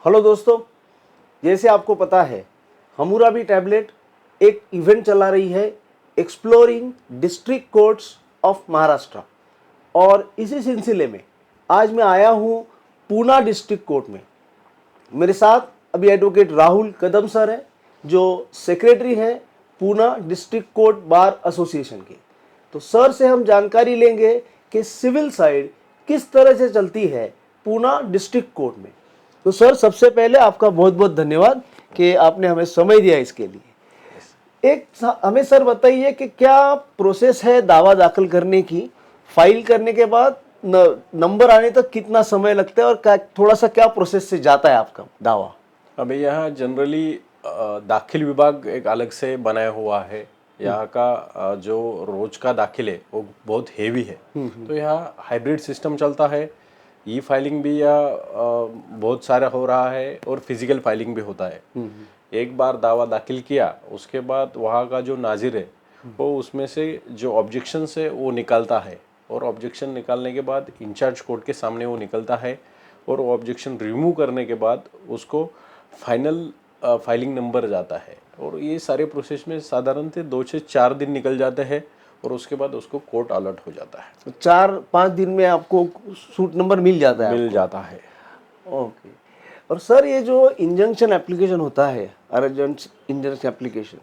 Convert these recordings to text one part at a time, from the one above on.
Hello दोस्तों, जैसे आपको पता है हमूराबी टैबलेट एक इवेंट चला रही है exploring district courts of Maharashtra. और इसी सिलसिले में आज मैं आया हूँ पूना डिस्ट्रिक्ट कोर्ट में। मेरे साथ अभी एडवोकेट राहुल कदम सर हैं जो सेक्रेटरी हैं Poona district court bar association के। तो सर से हम जानकारी लेंगे कि सिविल साइड किस तरह से चलती है पूना डिस्ट्रिक्ट कोर्ट में। तो सर, सबसे पहले आपका बहुत बहुत धन्यवाद कि आपने हमें समय दिया इसके लिए। हमें सर बताइए कि क्या प्रोसेस है दावा दाखिल करने की, फाइल करने के बाद नंबर आने तक कितना समय लगता है और थोड़ा सा क्या प्रोसेस से जाता है आपका दावा? अभी यहाँ जनरली दाखिल विभाग एक अलग से बनाया हुआ है। यहाँ का जो रोज का दाखिल है वो बहुत हेवी है, तो यहाँ हाइब्रिड सिस्टम चलता है। ई फाइलिंग भी यहाँ बहुत सारा हो रहा है और फिजिकल फाइलिंग भी होता है। एक बार दावा दाखिल किया उसके बाद वहाँ का जो नाजिर है वो उसमें से जो ऑब्जेक्शन है वो निकालता है, और ऑब्जेक्शन निकालने के बाद इंचार्ज कोर्ट के सामने वो निकलता है, और वो ऑब्जेक्शन रिमूव करने के बाद उसको फाइनल फाइलिंग नंबर जाता है। और ये सारे प्रोसेस में साधारणतः 2 से 4 दिन निकल जाते हैं, और उसके बाद उसको कोर्ट अलर्ट हो जाता है। तो 4-5 दिन में आपको सूट नंबर मिल जाता है? मिल जाता है। ओके। और सर, ये जो इंजंक्शन एप्लीकेशन होता है, अर्जेंट इंजंक्शन एप्लीकेशन,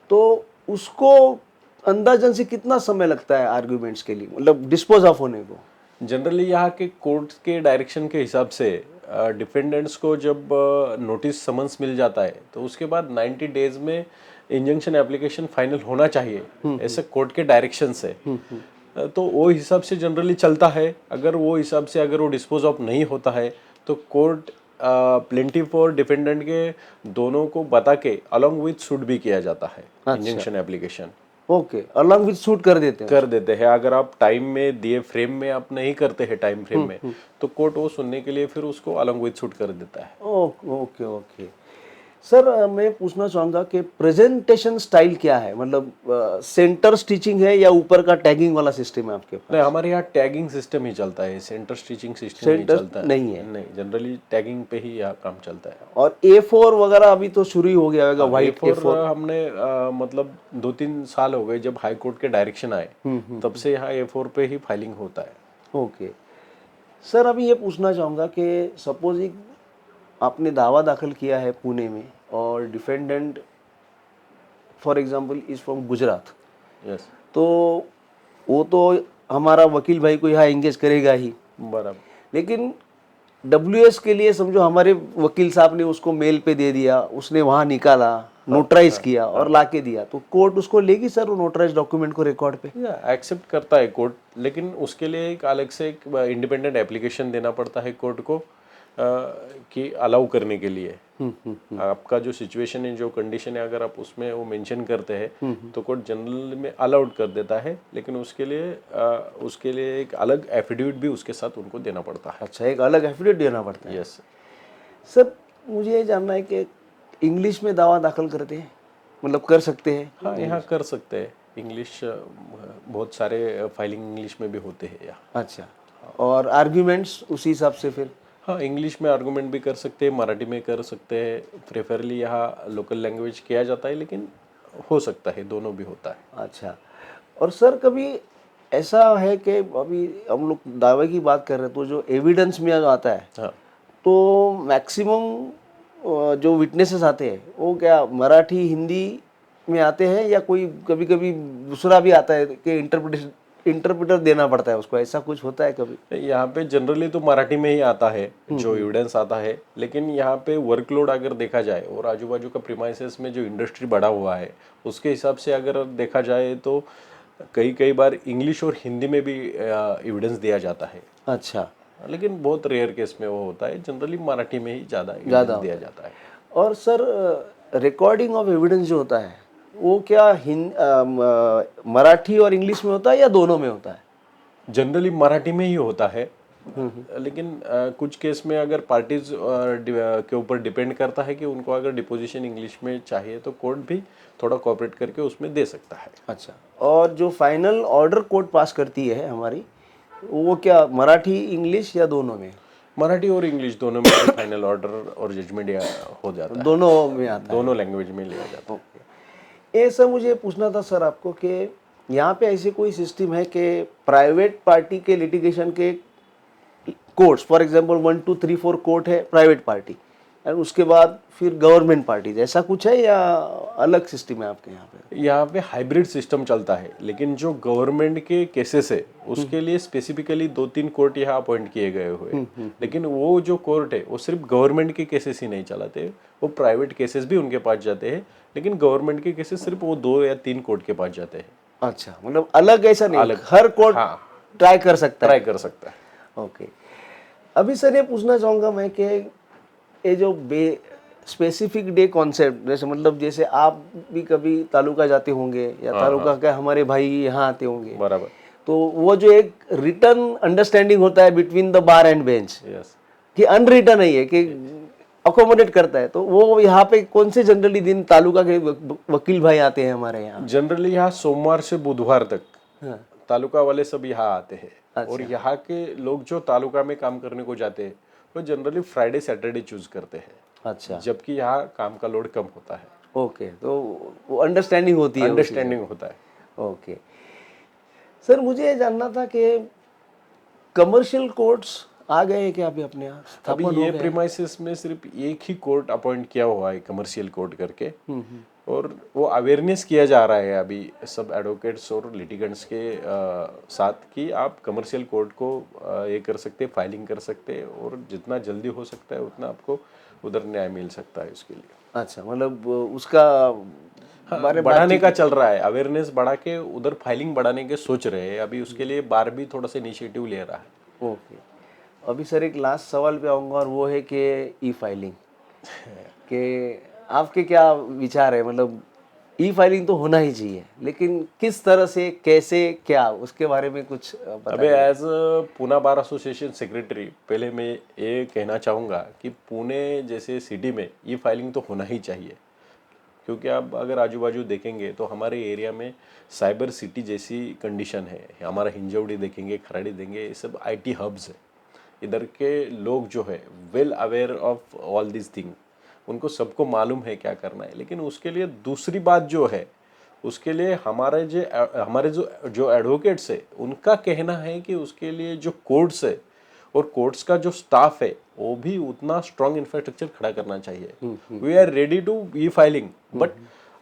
तो उसको अंदाजन से कितना समय लगता है आर्ग्यूमेंट्स के लिए, मतलब डिस्पोज ऑफ होने को? जनरली यहाँ के कोर्ट के डायरेक्शन के हिसाब से डिफेंडेंट्स को जब नोटिस समन्स मिल जाता है तो उसके बाद 90 डेज में इंजंक्शन एप्लीकेशन फाइनल होना चाहिए, ऐसे कोर्ट के डायरेक्शन से। तो वो हिसाब से जनरली चलता है। अगर वो हिसाब से अगर वो डिस्पोज ऑफ नहीं होता है तो कोर्ट प्लेंटिफ और डिफेंडेंट के दोनों को बता के अलॉन्ग विथ सूट भी किया जाता है injunction application. Okay, along with suit कर देते हैं? अगर आप टाइम में दिए फ्रेम में आप नहीं करते हैं टाइम फ्रेम में, तो कोर्ट वो सुनने के लिए फिर उसको अलॉन्ग विथ सूट कर देता है। Okay okay okay. सर, मैं पूछना चाहूँगा कि प्रेजेंटेशन स्टाइल क्या है, मतलब सेंटर स्टिचिंग है या ऊपर का टैगिंग वाला सिस्टम है आपके पास? नहीं, हमारे यहाँ टैगिंग सिस्टम ही चलता है, सेंटर स्टिचिंग सिस्टम नहीं चलता है। नहीं है? नहीं, जनरली टैगिंग पे ही यहाँ काम चलता है। और A4 वगैरह अभी तो शुरू ही हो गया होगा, व्हाइट A4 हमने मतलब 2-3 साल हो गए जब हाई कोर्ट के डायरेक्शन आए, तब से यहाँ A4 पे ही फाइलिंग होता है। ओके। सर, अभी ये पूछना चाहूँगा कि सपोज आपने दावा दाखिल किया है पुणे में और defendant for example is from Gujarat. Yes. तो वो तो हमारा वकील भाई को यहाँ एंगेज करेगा ही, बराबर। लेकिन WS के लिए समझो हमारे वकील साहब ने उसको मेल पे दे दिया, उसने वहाँ निकाला, नोटराइज किया और लाके दिया, तो कोर्ट उसको लेगी सर वो नोटराइज डॉक्यूमेंट को रिकॉर्ड पे? एक्सेप्ट करता है कोर्ट, लेकिन उसके लिए एक अलग से एक इंडिपेंडेंट एप्लीकेशन देना पड़ता है कोर्ट को कि अलाउ करने के लिए। आपका जो सिचुएशन है, जो कंडीशन है, अगर आप उसमें वो मेंशन करते हैं तो कोर्ट जनरल में अलाउड कर देता है, लेकिन उसके लिए एक अलग एफिडेविट भी उसके साथ उनको देना पड़ता है। अच्छा, एक अलग एफिडेविट देना पड़ता है? यस। सर, मुझे ये जानना है कि इंग्लिश में दावा दाखिल करते हैं, मतलब कर सकते हैं? हाँ, यहाँ कर सकते हैं। इंग्लिश बहुत सारे फाइलिंग इंग्लिश में भी होते हैं यहाँ। अच्छा, और आर्ग्यूमेंट्स उसी हिसाब से फिर? हाँ, इंग्लिश में आर्गूमेंट भी कर सकते हैं, मराठी में कर सकते हैं। प्रेफरली यहाँ लोकल लैंग्वेज किया जाता है, लेकिन हो सकता है दोनों भी होता है। अच्छा। और सर, कभी ऐसा है कि अभी हम लोग दावे की बात कर रहे हैं तो जो एविडेंस में आता है, हाँ, तो मैक्सिमम जो विटनेसेस आते हैं वो क्या मराठी हिंदी में आते हैं या कोई कभी कभी दूसरा भी आता है कि इंटरप्रेटर देना पड़ता है उसको, ऐसा कुछ होता है कभी? यहाँ पे जनरली तो मराठी में ही आता है जो एविडेंस आता है, लेकिन यहाँ पे वर्कलोड अगर देखा जाए और आजू बाजू का प्रीमाइसेस में जो इंडस्ट्री बढ़ा हुआ है उसके हिसाब से अगर देखा जाए तो कई बार इंग्लिश और हिंदी में भी एविडेंस दिया जाता है। अच्छा। लेकिन बहुत रेयर केस में वो होता है, जनरली मराठी में ही ज़्यादा एविडेंस दिया जाता है। और सर, रिकॉर्डिंग ऑफ एविडेंस जो होता है वो क्या मराठी और इंग्लिश में होता है या दोनों में होता है? जनरली मराठी में ही होता है, लेकिन कुछ केस में अगर पार्टीज के ऊपर डिपेंड करता है कि उनको अगर डिपोजिशन इंग्लिश में चाहिए तो कोर्ट भी थोड़ा कोऑपरेट करके उसमें दे सकता है। अच्छा, और जो फाइनल ऑर्डर कोर्ट पास करती है हमारी, वो क्या मराठी इंग्लिश या दोनों में? मराठी और इंग्लिश दोनों में फाइनल ऑर्डर और जजमेंट हो जाता है, दोनों में आता है। दोनों लैंग्वेज में लिया जाता है। ओके, ये सब मुझे पूछना था सर आपको कि यहाँ पे ऐसी कोई सिस्टम है कि प्राइवेट पार्टी के लिटिगेशन के कोर्ट्स, फॉर एग्जांपल 1 2 3 4 कोर्ट है प्राइवेट पार्टी, और उसके बाद फिर गवर्नमेंट पार्टी, ऐसा कुछ है या अलग सिस्टम है आपके यहाँ पे? यहाँ पे हाइब्रिड सिस्टम चलता है, लेकिन जो गवर्नमेंट के केसेस है उसके लिए स्पेसिफिकली 2-3 कोर्ट यहाँ अपॉइंट किए गए हुए हैं। लेकिन वो जो कोर्ट है वो सिर्फ गवर्नमेंट के केसेस ही नहीं चलाते, वो प्राइवेट केसेस भी उनके पास जाते हैं, लेकिन गवर्नमेंट के केसेस सिर्फ वो 2 या 3 कोर्ट के पास जाते हैं। अच्छा, मतलब अलग ऐसा नहीं, अलग, हर कोर्ट हाँ, ट्राई कर सकता है। ट्राई कर सकता है। ओके, अभी सर ये पूछना चाहूँगा मैं कि ये जो स्पेसिफिक डे कॉन्सेप्ट, जैसे मतलब जैसे आप भी कभी तालुका जाते होंगे या तालुका के हमारे भाई यहाँ आते होंगे, बराबर, तो वो जो एक रिटर्न अंडरस्टैंडिंग होता है between the bar and bench, yes, कि अनरिटन है ये, कि अकोमोडेट करता है, तो वो यहाँ पे कौन से जनरली दिन तालुका के वकील भाई आते हैं हमारे यहाँ? जनरली यहाँ सोमवार से बुधवार तक हाँ, तालुका वाले सब यहाँ आते हैं। और यहाँ के लोग जो तालुका में काम करने को जाते हैं वो जनरली फ्राइडे सैटरडे चूज करते हैं, अच्छा, जबकि यहाँ काम का लोड कम होता है। ओके, तो वो अंडरस्टैंडिंग होती है, अंडरस्टैंडिंग होता है। ओके सर, मुझे ये जानना था कि कमर्शियल कोर्ट्स आ गए हैं क्या अभी अपने यहाँ? अभी ये प्रीमाइसेस में सिर्फ एक ही कोर्ट अपॉइंट किया हुआ है कमर्शियल कोर्ट करके, और वो अवेयरनेस किया जा रहा है अभी सब एडवोकेट्स और लिटिगेंट्स के साथ कि आप कमर्शियल कोर्ट को ये कर सकते, फाइलिंग कर सकते, और जितना जल्दी हो सकता है उतना आपको उधर न्याय मिल सकता है उसके लिए। अच्छा, मतलब उसका बढ़ाने का चल रहा है, अवेयरनेस बढ़ा के उधर फाइलिंग बढ़ाने के सोच रहे हैं अभी, उसके लिए बार भी थोड़ा सा इनिशिएटिव ले रहा है। ओके, अभी सर एक लास्ट सवाल पे आऊँगा, और वो है कि ई फाइलिंग के आपके क्या विचार है? मतलब ई फाइलिंग तो होना ही चाहिए, लेकिन किस तरह से, कैसे, क्या, उसके बारे में कुछ अबे as Pune bar association secretary पहले मैं ये कहना चाहूँगा कि पुणे जैसे सिटी में ई फाइलिंग तो होना ही चाहिए, क्योंकि आप अगर आजू बाजू देखेंगे तो हमारे एरिया में साइबर सिटी जैसी कंडीशन है। हमारा हिंजवड़ी देखेंगे, खराड़ी देंगे, ये सब IT हब्स है। इधर के लोग जो है well aware of all this thing, उनको सबको मालूम है क्या करना है। लेकिन उसके लिए दूसरी बात जो है, उसके लिए हमारे जो एडवोकेट्स है उनका कहना है कि उसके लिए जो कोर्ट्स है और कोर्ट्स का जो स्टाफ है वो भी उतना स्ट्रॉन्ग इंफ्रास्ट्रक्चर खड़ा करना चाहिए। We are ready to e filing, but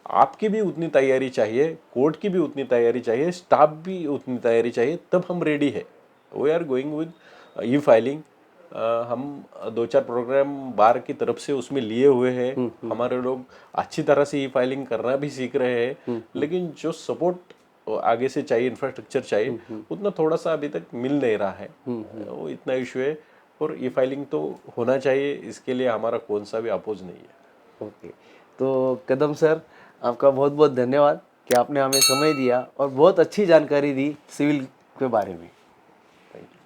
आपकी भी उतनी तैयारी चाहिए, कोर्ट की भी उतनी तैयारी चाहिए, स्टाफ भी उतनी तैयारी चाहिए, तब हम रेडी है। We are going with e filing. हम 2-4 प्रोग्राम बार की तरफ से उसमें लिए हुए हैं। हमारे लोग अच्छी तरह से ई फाइलिंग करना भी सीख रहे हैं, लेकिन जो सपोर्ट आगे से चाहिए, इंफ्रास्ट्रक्चर चाहिए, उतना थोड़ा सा अभी तक मिल नहीं रहा है। वो इतना इशू है, और ई फाइलिंग तो होना चाहिए, इसके लिए हमारा कौन सा भी अपोज नहीं है। ओके, तो कदम सर, आपका बहुत बहुत धन्यवाद कि आपने हमें समय दिया और बहुत अच्छी जानकारी दी सिविल के बारे में। Thank you.